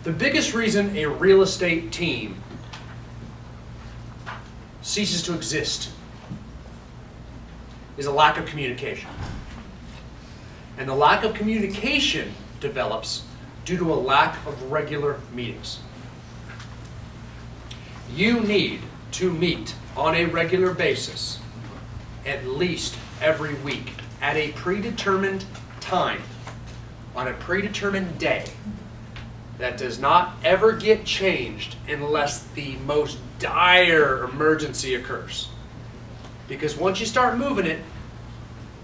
The biggest reason a real estate team ceases to exist is a lack of communication. And the lack of communication develops due to a lack of regular meetings. You need to meet on a regular basis, at least every week, at a predetermined time, on a predetermined day. That does not ever get changed unless the most dire emergency occurs. Because once you start moving it,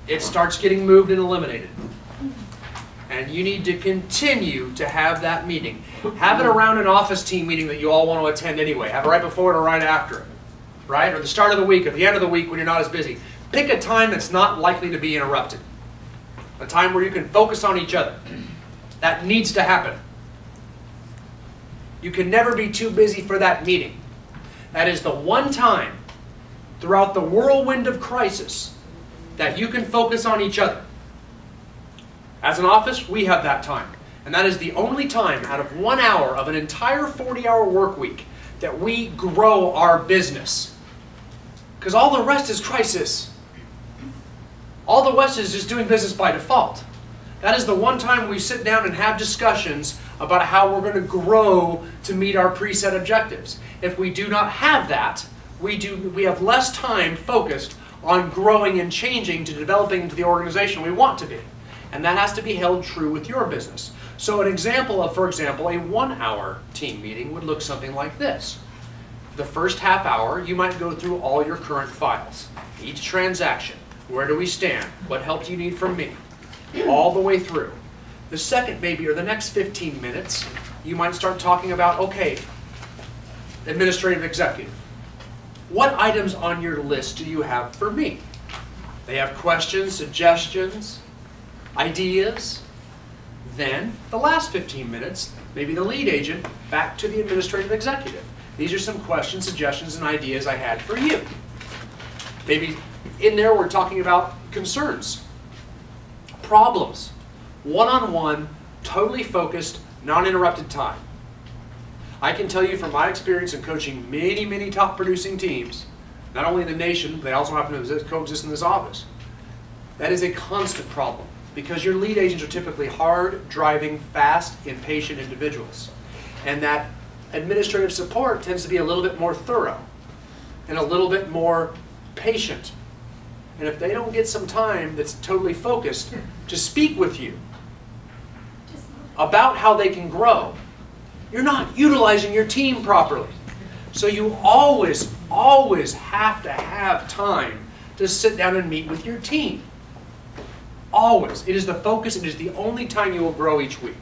it starts getting moved and eliminated. And you need to continue to have that meeting. Have it around an office team meeting that you all want to attend anyway. Have it right before it or right after it. Right? Or the start of the week or the end of the week when you're not as busy. Pick a time that's not likely to be interrupted. A time where you can focus on each other. That needs to happen. You can never be too busy for that meeting. That is the one time throughout the whirlwind of crisis that you can focus on each other. As an office, we have that time. And that is the only time out of 1 hour of an entire 40-hour work week that we grow our business. Because all the rest is crisis. All the rest is just doing business by default. That is the one time we sit down and have discussions about how we're going to grow to meet our preset objectives. If we do not have that, we have less time focused on growing and changing to developing into the organization we want to be. And that has to be held true with your business. So an example of, for example, a 1 hour team meeting would look something like this. The first half hour, you might go through all your current files. Each transaction. Where do we stand? What help do you need from me? All the way through. The second, maybe, or the next 15 minutes, you might start talking about, okay, administrative executive. What items on your list do you have for me? They have questions, suggestions, ideas. Then, the last 15 minutes, maybe the lead agent, back to the administrative executive. These are some questions, suggestions, and ideas I had for you. Maybe in there we're talking about concerns, problems, one-on-one, totally focused, non-interrupted time. I can tell you from my experience in coaching many, many top producing teams, not only in the nation, they also happen to coexist in this office. That is a constant problem because your lead agents are typically hard, driving, fast, impatient individuals. And that administrative support tends to be a little bit more thorough and a little bit more patient. And if they don't get some time that's totally focused to speak with you about how they can grow, you're not utilizing your team properly. So you always, always have to have time to sit down and meet with your team. Always. It is the focus. It is the only time you will grow each week.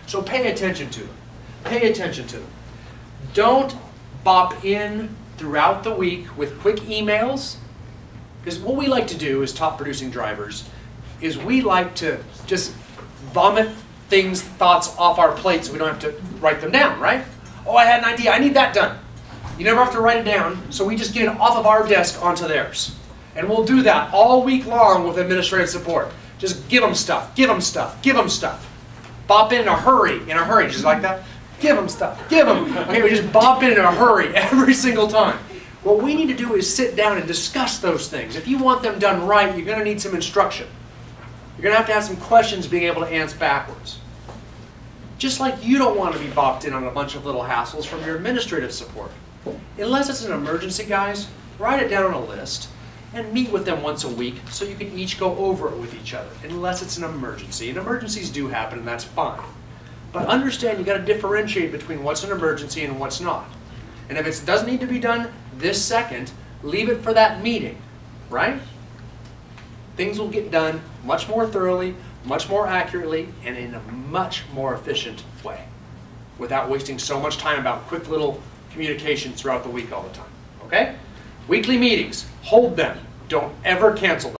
So pay attention to them. Pay attention to them. Don't bop in throughout the week with quick emails. Because what we like to do as top producing drivers is we like to just vomit things, thoughts off our plate so we don't have to write them down, right? Oh, I had an idea. I need that done. You never have to write it down, so we just get it off of our desk onto theirs. And we'll do that all week long with administrative support. Just give them stuff, give them stuff, give them stuff. Bop in a hurry, just like that. Give them stuff, give them. Okay, we just bop in a hurry every single time. What we need to do is sit down and discuss those things. If you want them done right, you're going to need some instruction. You're going to have some questions being able to answer backwards. Just like you don't want to be bopped in on a bunch of little hassles from your administrative support. Unless it's an emergency, guys, write it down on a list and meet with them once a week so you can each go over it with each other, unless it's an emergency. And emergencies do happen, and that's fine. But understand you've got to differentiate between what's an emergency and what's not. And if it doesn't need to be done this second, leave it for that meeting, right? Things will get done much more thoroughly, much more accurately, and in a much more efficient way without wasting so much time about quick little communications throughout the week all the time, okay? Weekly meetings, hold them. Don't ever cancel them.